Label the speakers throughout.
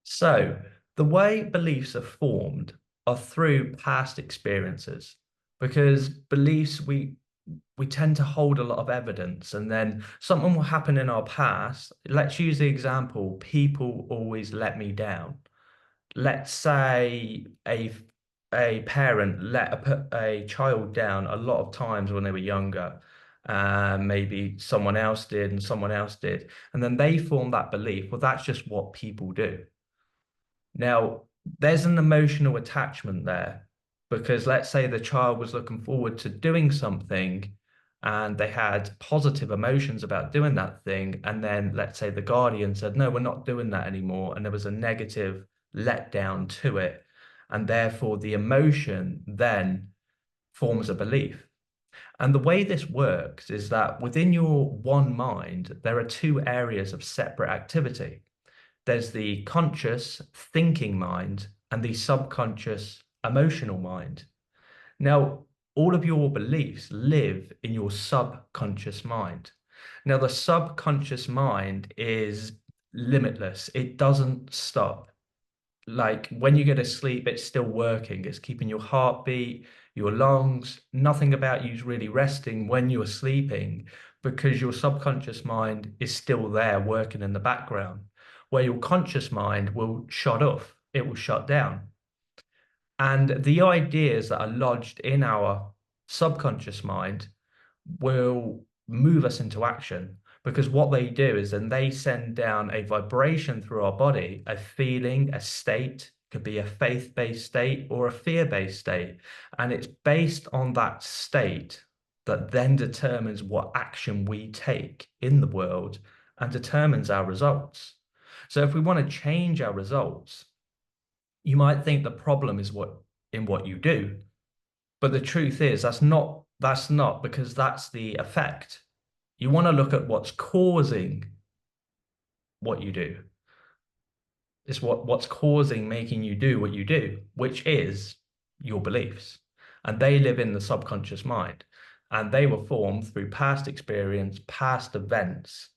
Speaker 1: So, the way beliefs are formed are through past experiences, because beliefs we tend to hold a lot of evidence, and then something will happen in our past. Let's use the example, people always let me down. Let's say a parent let a child down a lot of times when they were younger. Maybe someone else did and someone else did. And then they form that belief. Well, that's just what people do. Now, there's an emotional attachment there because let's say the child was looking forward to doing something and they had positive emotions about doing that thing. And then let's say the guardian said, no, we're not doing that anymore. And there was a negative letdown to it. And therefore, the emotion then forms a belief. And the way this works is that within your one mind, there are two areas of separate activity. There's the conscious thinking mind and the subconscious emotional mind. Now, all of your beliefs live in your subconscious mind. Now, the subconscious mind is limitless, it doesn't stop. Like when you go to sleep, it's still working, it's keeping your heartbeat, your lungs, nothing about you's really resting when you're sleeping because your subconscious mind is still there working in the background, where your conscious mind will shut off, it will shut down. And the ideas that are lodged in our subconscious mind will move us into action because what they do is then they send down a vibration through our body, a feeling, a state, could be a faith-based state or a fear-based state. And it's based on that state that then determines what action we take in the world and determines our results. So if we want to change our results, you might think the problem is what you do, but the truth is that's not because that's the effect. You want to look at what's causing what you do. It's what's causing making you do what you do, which is your beliefs. And they live in the subconscious mind. And they were formed through past experience, past events,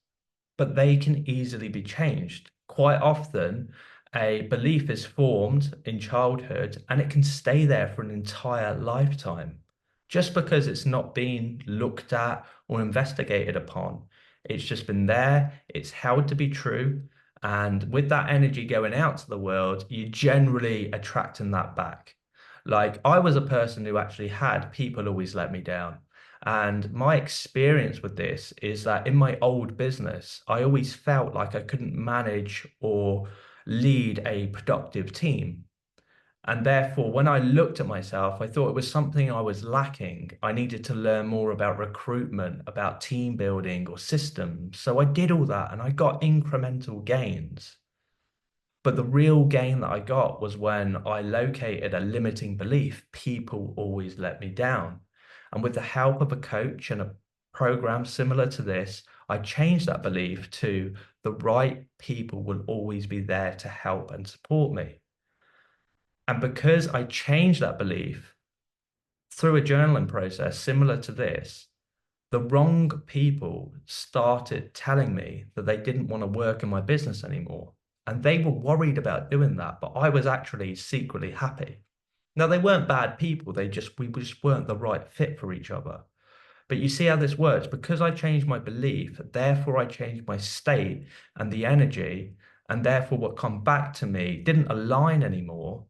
Speaker 1: but they can easily be changed. Quite often, a belief is formed in childhood and it can stay there for an entire lifetime. Just because it's not been looked at or investigated upon, it's just been there, it's held to be true. And with that energy going out to the world, you're generally attracting that back. Like I was a person who actually had people always let me down. And my experience with this is that in my old business, I always felt like I couldn't manage or lead a productive team. And therefore, when I looked at myself, I thought it was something I was lacking. I needed to learn more about recruitment, about team building or systems. So I did all that and I got incremental gains. But the real gain that I got was when I located a limiting belief, people always let me down. And with the help of a coach and a program similar to this, I changed that belief to the right people will always be there to help and support me. And because I changed that belief through a journaling process similar to this, the wrong people started telling me that they didn't want to work in my business anymore. And they were worried about doing that, but I was actually secretly happy. Now, they weren't bad people, we just weren't the right fit for each other. But you see how this works. Because I changed my belief, therefore I changed my state and the energy, and therefore what come back to me didn't align anymore.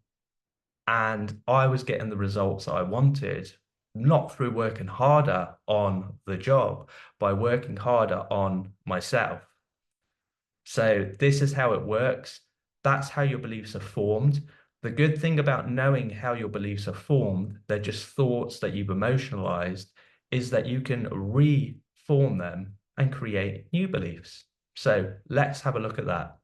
Speaker 1: And I was getting the results that I wanted, not through working harder on the job, by working harder on myself. So this is how it works. That's how your beliefs are formed. The good thing about knowing how your beliefs are formed, they're just thoughts that you've emotionalized, is that you can reform them and create new beliefs. So let's have a look at that.